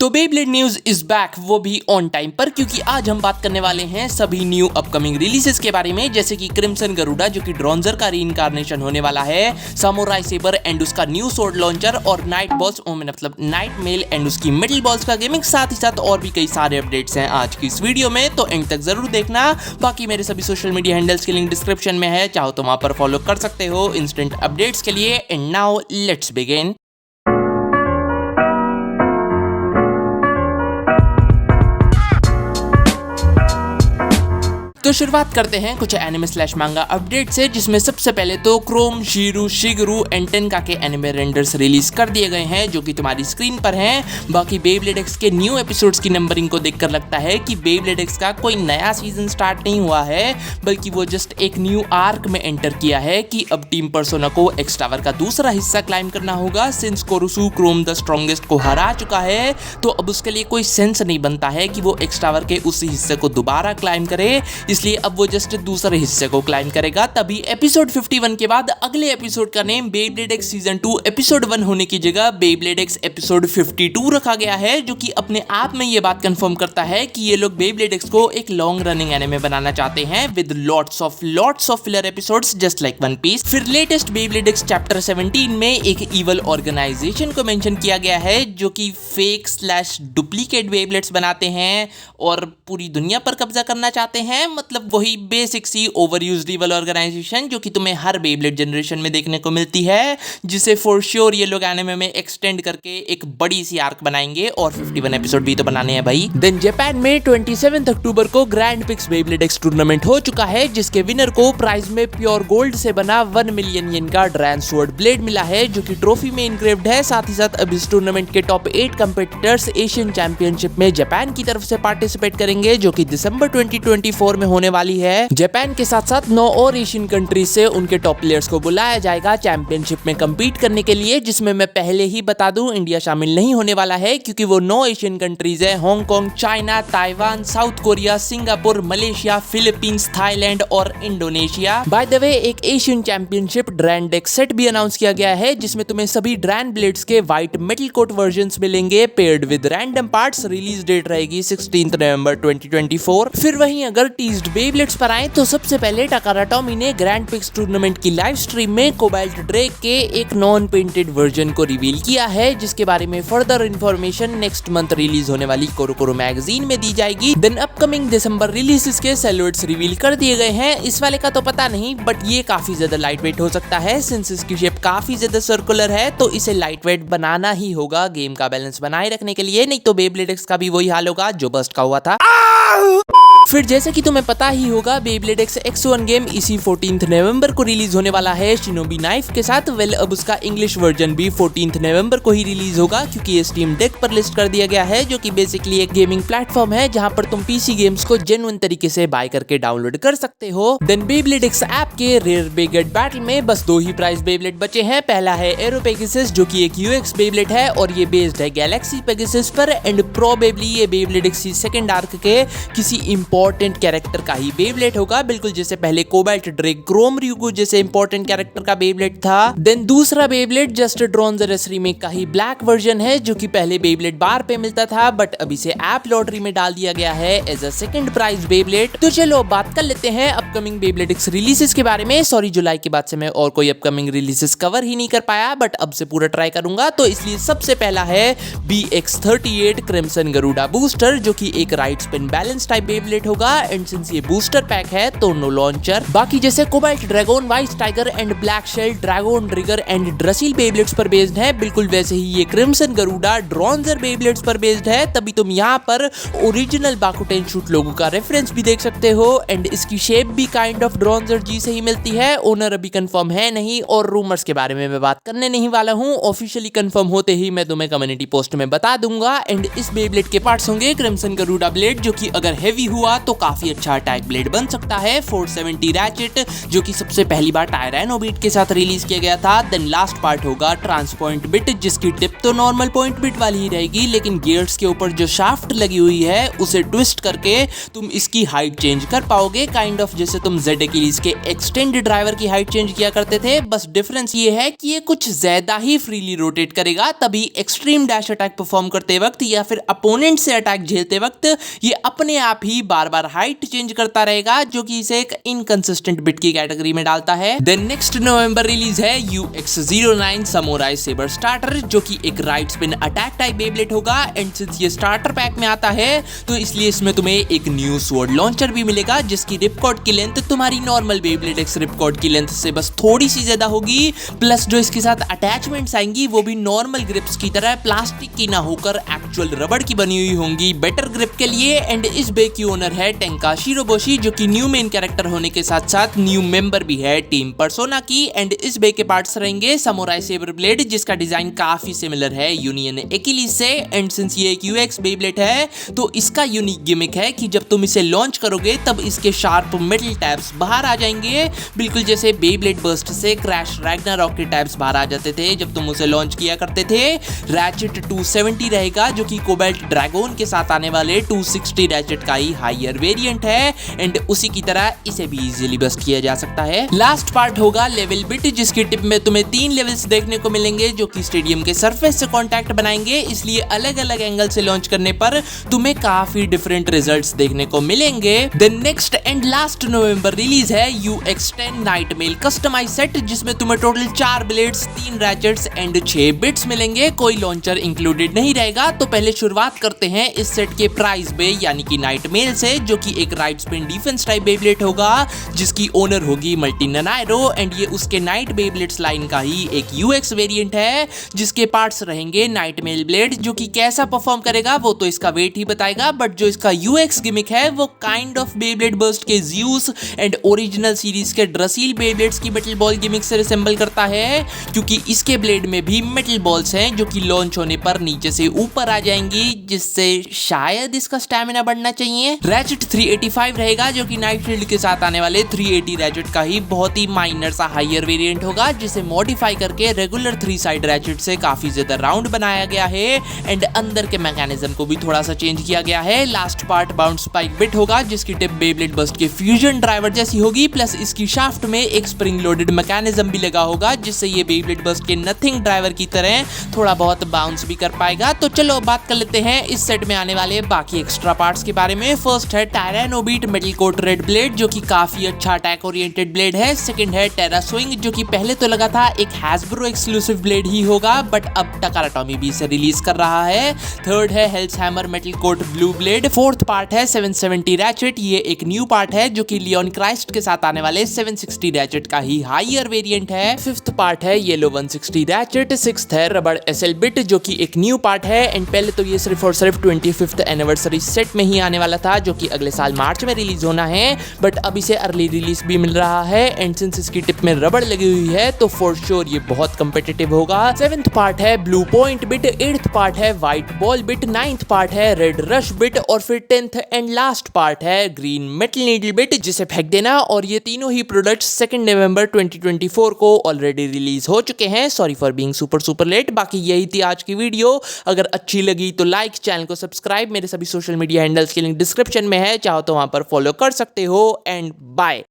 तो Beyblade news is back, वो भी ऑन टाइम पर, क्योंकि आज हम बात करने वाले हैं सभी न्यू अपकमिंग रिलीजेस के बारे में, जैसे कि क्रिम्सन गरुडा जो कि ड्रॉन्जर का रीइंकार्नेशन होने वाला है, सामुराई सेबर एंड उसका न्यू सोर्ड लॉन्चर, और नाइट बॉल्स मतलब नाइट मेल एंड उसकी मिडिल बॉल्स का गेमिंग, साथ ही साथ और भी कई सारे अपडेट्स हैं आज की इस वीडियो में, तो एंड तक जरूर देखना। बाकी मेरे सभी सोशल मीडिया हैंडल्स की लिंक डिस्क्रिप्शन में है, चाहो तो वहां पर फॉलो कर सकते हो इंस्टेंट अपडेट्स के लिए। And now let's begin. तो शुरुआत करते हैं कुछ एनिमे स्लैश मांगा अपडेट से, जिसमें सबसे पहले तो क्रोम शीरू शिगरू एंड टेनका के एनिमे रेंडर्स रिलीज कर दिए गए हैं, जो कि तुम्हारी स्क्रीन पर हैं। बाकी बेब्लेड एक्स के न्यू एपिसोड्स की नंबरिंग को देखकर लगता है कि बेब्लेड एक्स का कोई नया सीजन स्टार्ट नहीं हुआ है, बल्कि वो जस्ट एक न्यू आर्क में एंटर किया है कि अब टीम पर्सोना को एक्स टावर का दूसरा हिस्सा क्लाइम करना होगा। सिंस कोरुसु क्रोम द स्ट्रॉन्गेस्ट को हरा चुका है, तो अब उसके लिए कोई सेंस नहीं बनता है कि वो एक्स टावर के उसी हिस्से को दोबारा क्लाइम करे, इसलिए अब वो जस्ट दूसरे हिस्से को क्लाइम करेगा। तभी एपिसोड 51 के बाद अगले एपिसोड का name Beyblade x season 2 episode 1 होने की जगह बेब्लेड एक्स एपिसोड 52 रखा गया है, जो कि अपने आप में ये बात कंफर्म करता है कि ये लोग बेब्लेड एक्स को एक लॉन्ग रनिंग एनिमे बनाना चाहते हैं with lots of filler episodes just like one piece. फिर लेटेस्ट बेब्लेड एक्स चैप्टर 17 में एक इवल ऑर्गेनाइजेशन को मेंशन किया गया है, जो कि फेक स्लैश डुप्लीकेट बेब्लेड्स बनाते हैं और पूरी दुनिया पर कब्जा करना चाहते हैं। मतलब वही बेसिक सी ओवरयूज्ड इवल ऑर्गेनाइजेशन जो कि तुम्हें हर बेब्लेड जनरेशन में देखने को मिलती है, जिसे फॉर श्योर ये लोग एनिमे में एक्सटेंड करके एक बड़ी सी आर्क बनाएंगे, और 51 एपिसोड भी तो बनाने हैं भाई। देन जापान में 27 अक्टूबर को grand pics Beyblade x tournament हो चुका है, जिसके विनर को प्राइज में प्योर गोल्ड से बना 1 मिलियन येन का ड्रैन स्वॉर्ड ब्लेड मिला है, जो कि ट्रॉफी में इनग्रेव्ड है। साथ ही साथ अब इस टूर्नामेंट के टॉप 8 कंपीटिटर्स एशियन चैंपियनशिप में जापान की तरफ से पार्टिसिपेट करेंगे, जो कि दिसंबर 2024 में होने वाली है। जापान के साथ साथ 9 और एशियन कंट्रीज से उनके टॉप प्लेयर्स को बुलाया जाएगा चैंपियनशिप में compete करने के लिए, जिसमें मैं पहले ही बता दूं इंडिया शामिल नहीं होने वाला है, क्योंकि वो 9 एशियन कंट्रीज है, Hong Kong, China, Taiwan, South Korea, Singapore, Malaysia, Philippines, Thailand और इंडोनेशिया। बाय द वे एक Asian championship Dran deck set भी अनाउंस किया गया है, जिसमें तुम्हें सभी ड्रैन ब्लेड्स के व्हाइट मेटल कोट वर्जन्स मिलेंगे paired with random parts. Release date रहेगी 16 नवंबर 2024। फिर वहीं अगर टीज्ड बेब्लेड्स पर आए तो सबसे पहले टाकारा टॉमी ने ग्रैंड पिक्स टूर्नामेंट की लाइव स्ट्रीम में कोबाल्ट ड्रेक के एक नॉन पेंटेड वर्जन को रिवील किया है, जिसके बारे में further information next month release होने वाली कोरोकोरो मैगजीन में दी जाएगी। देन अपकमिंग दिसंबर रिलीजेस के सिलुएट्स रिवील कर दिए गए हैं। इस वाले का तो पता नहीं, बट ये काफी ज्यादा लाइट वेट हो सकता है, सिंस इसकी शेप काफी ज्यादा सर्कुलर है, तो इसे लाइट वेट बनाना ही होगा गेम का बैलेंस बनाए रखने के लिए, नहीं तो बेब्लेड एक्स का भी वही हाल होगा जो बस्ट का हुआ था। फिर जैसे कि तुम्हें पता ही होगा बेब्लेड एक्स X1 गेम इसी 14 नवंबर को रिलीज होने वाला है शिनोबी नाइफ के साथ। वेल अब उसका इंग्लिश वर्जन भी 14 नवंबर को ही रिलीज होगा, क्योंकि ये स्टीम डेक पर लिस्ट कर दिया गया है, जो कि बेसिकली एक गेमिंग प्लेटफॉर्म है जहां पर तुम पीसी गेम्स को जेन्युइन तरीके से बाय करके डाउनलोड कर सकते हो। देन बेब्लेड एक्स ऐप के रेयर बेगेट बैटल में बस 2 ही प्राइस बेब्लेड बचे हैं। पहला है एरो पेगासस, जो कि एक यूएक्स बेब्लेड है और ये बेस्ड है गैलेक्सी पेगासस पर, एंड प्रोबेबली ये बेब्लेड एक्स सेकंड आर्क के किसी इंपॉर्टेंट कैरेक्टर का ही बेब्लेड होगा, बिल्कुल जैसे पहले कोबाल्ट ड्रेक क्रोम ryugu जैसे इंपॉर्टेंट कैरेक्टर का बेब्लेड था। देन दूसरा बेब्लेड जस्ट ड्रॉन्जरस रीमेक का ही ब्लैक वर्जन है, जो कि पहले बेब्लेड बार पे मिलता था, बट अब इसे ऐप लॉटरी में डाल दिया गया है as a second prize Beyblade. तो चलो बात कर लेते हैं अपकमिंग बेब्लेड एक्स रिलीजेस के बारे में। सॉरी, जुलाई के बाद से मैं और कोई अपकमिंग रिलीजेस कवर ही नहीं कर पाया, बट अब से पूरा ट्राई करूंगा, तो इसलिए सबसे पहला है BX38 क्रिम्सन गरुडा बूस्टर, जो कि एक right spin balance type beyblade होगा, एंड सिंस ये बूस्टर पैक है तो नो लॉन्चर। बाकी जैसे cobalt dragon, white tiger and black shell dragon trigger and draciel beyblades पर बेस्ड है, बिल्कुल वैसे ही ये क्रिम्सन गरुडा ड्रॉन्जर बेब्लेड्स पर बेस्ड है। तभी तुम यहाँ पर ओरिजिनल बाकुटेन शूट लोगो का रेफरेंस भी देख सकते हो, एंड इसकी शेप भी काइंड ऑफ ड्रॉन्जर जी से ही मिलती है। ओनर अभी कंफर्म है नहीं, और रूमर्स के बारे में मैं बात करने नहीं वाला हूँ, ऑफिशियली कंफर्म होते ही मैं तुम्हें कम्युनिटी पोस्ट में बता दूंगा। एंड इस बेब्लेड के पार्ट्स होंगे क्रिम्सन गरुडा ब्लेड, जो कि अगर हेवी हुआ हुआ तो काफी अच्छा अटैक ब्लेड बन सकता है। 470 रैचेट जो कि सबसे पहली बार टायरैनो बीट के साथ रिलीज किया गया था। देन लास्ट पार्ट होगा ट्रांसपॉइंट बिट, जिसकी टिप तो नॉर्मल पॉइंट बिट वाली ही रहेगी, लेकिन गियर्स के ऊपर जो शाफ्ट लगी हुई है उसे ट्विस्ट करके तुम इसकी हाइट चेंज कर पाओगे, काइंड ऑफ जैसे तुम जेड अकीलीज के एक्सटेंडेड ड्राइवर की हाइट चेंज किया करते थे। बस डिफरेंस ये है कि ये कुछ ज्यादा ही फ्रीली रोटेट करेगा, तभी एक्सट्रीम डैश अटैक परफॉर्म करते वक्त या फिर अपोनेंट से अटैक झेलते वक्त ये अपने आप ही बार बार हाइट चेंज करता रहेगा, जो कि इसे एक इनकंसिस्टेंट बिट की कैटेगरी में डालता है। देन नेक्स्ट नवंबर रिलीज है UX09 समोराई सेबर स्टार्टर, जो कि एक right spin attack type beyblade होगा। एंड सिंस ये स्टार्टर पैक में आता है तो इसलिए इसमें तुम्हें एक न्यू स्वॉर्ड लॉन्चर भी मिलेगा, जिसकी रिपकॉर्ड की लेंथ तुम्हारी नॉर्मल बेब्लेड एक्स रिपकॉर्ड की लेंथ से बस थोड़ी सी ज्यादा होगी। प्लस जो इसके साथ अटैचमेंट्स आएंगी वो भी नॉर्मल ग्रिप्स की तरह प्लास्टिक की ना होकर एक्चुअल रबड़ की बनी हुई होंगी, बेटर ग्रिप के लिए। एंड इस बे की ओनर है टेंकाशी रोबोशी, जो कि न्यू मेन कैरेक्टर होने के साथ साथ न्यू मेंबर भी है टीम पर्सोना की। एंड इस बे के पार्ट्स रहेंगे समोराई सेबर ब्लेड, जिसका डिजाइन काफी सिमिलर है यूनियन एकिलीज से। एंड सिंस ये एक यूएक्स बेब्लेड है तो इसका यूनिक गिमिक है कि जब तुम इसे लॉन्च करोगे तब इसके शार्प मेटल टैब्स बाहर आ जाएंगे, बिल्कुल जैसे बेब्लेड बर्स्ट से क्रैश रैग्नारॉक के टैब्स बाहर आ जाते थे जब तुम उसे लॉन्च किया करते थे। रैचेट 270 रहेगा, जो कि कोबाल्ट ड्रैगन के साथ आने वाले 260 रैचेट का ही हायर वेरिएंट है। एंड उसी की तरह इसे भी इजीली बस्ट किया जा सकता है। लास्ट पार्ट होगा लेवल बिट, जिसकी टिप में तुम्हें 3 लेवल्स देखने को मिलेंगे, जो कि स्टेडियम के सरफेस से कांटेक्ट बनाएंगे, इसलिए अलग अलग एंगल से लॉन्च करने पर तुम्हें काफी डिफरेंट रिजल्ट्स देखने को मिलेंगे। Then next and last November release है UX10 नाइटमेल कस्टमाइज सेट, जिसमें तुम्हें total 4 blades, 3 ratchets and 6 bits मिलेंगे। कोई लॉन्चर इंक्लूडेड नहीं रहेगा। तो पहले शुरुआत करते हैं इस सेट के प्राइस बे यानी कि नाइटमेल से, जो कि एक right spin defence type beyblade होगा, जिसकी ओनर होगी मल्टी ननायरो। एंड ये उसके नाइट बेब्लेड्स लाइन का ही एक UX वेरिएंट है, जिसके पार्ट्स रहेंगे नाइटमेल ब्लेड, जो कि कैसा परफॉर्म करेगा वो तो इसका वेट ही बताएगा। बट जो इसका UX गिमिक है वो काइंड ऑफ बेब्लेड बर्स्ट के ज़्यूस एंड ओरिजिनल सीरीज के ड्रसील बेब्लेड्स की मेटल बॉल गिमिक से रिसेंबल करता है, क्योंकि इसके ब्लेड में भी मेटल बॉल्स हैं जो कि लॉन्च होने पर नीचे से ऊपर आ जाएंगी, जिससे शायद इसका स्टैमिना बढ़ना चाहिए। रैचेट 385 रहेगा, जो कि नाइट शील्ड के साथ आने वाले 380 रैचेट का ही बहुत ही माइनर सा हायर वेरिएंट होगा, जिसे मॉडिफाई करके रेगुलर 3 साइड रैचेट से काफी ज्यादा राउंड बनाया गया है। एंड अंदर के मैकेनिज्म को भी थोड़ा सा चेंज किया गया है। Last part bounce spike bit होगा, जिसकी टिप बेब्लेड बस्ट के फ्यूजन ड्राइवर जैसी होगी, प्लस इसकी शाफ्ट में एक स्प्रिंग लोडेड मैकेनिज्म भी लगा होगा, जिससे ये बेब्लेड बस्ट के नथिंग ड्राइवर की तरह थोड़ा बहुत बाउंस भी कर पाएगा। तो चलो बात कर लेते हैं इस सेट में आने वाले बाकी एक्स्ट्रा पार्ट्स के बारे में। फर्स्ट है tyranno beat metal coat red blade, जो कि काफी अच्छा अटैक ओरिएंटेड ब्लेड है। सेकंड है टेरा स्विंग, जो कि पहले तो लगा था एक हैसब्रो एक्सक्लूसिव ब्लेड ही होगा, बट अब टकारा टॉमी भी इसे रिलीज कर रहा है। थर्ड है hell's hammer metal coat blue blade. Fourth part है 770 रैचेट, ये एक न्यू पार्ट है जो कि लियोन क्राइस्ट के साथ आने वाले 760 रैचेट का ही हायर वेरिएंट है। फिफ्थ पार्ट है येलो 160 रैचेट। सिक्स्थ है रबड़ एसएल बिट, जो कि एक न्यू पार्ट है। एंड पहले तो ये सिर्फ और सिर्फ 25th एनिवर्सरी सेट में ही आने वाला था, जो कि अगले साल मार्च में रिलीज होना है, बट अब इसे अर्ली रिलीज भी मिल रहा है। एंड सिंस इसकी टिप में रबड़ लगी हुई है तो फॉर श्योर ये बहुत कंपेटिटिव होगा। सेवेंथ पार्ट है blue point bit. Eighth part है white ball bit. Ninth part है रेड रश बिट। और फिर 10th एंड लास्ट पार्ट है ग्रीन मेटल नीडल बिट, जिसे फेंक देना। और ये तीनों ही प्रोडक्ट्स 2 नवंबर 2024 को ऑलरेडी रिलीज हो चुके हैं। Sorry for being super late. बाकी यही थी आज की वीडियो। अगर अच्छी लगी तो लाइक, चैनल को सब्सक्राइब। मेरे सभी सोशल मीडिया हैंडल्स के लिंक डिस्क्रिप्शन में है, चाहो तो वहां पर फॉलो कर सकते हो। And bye.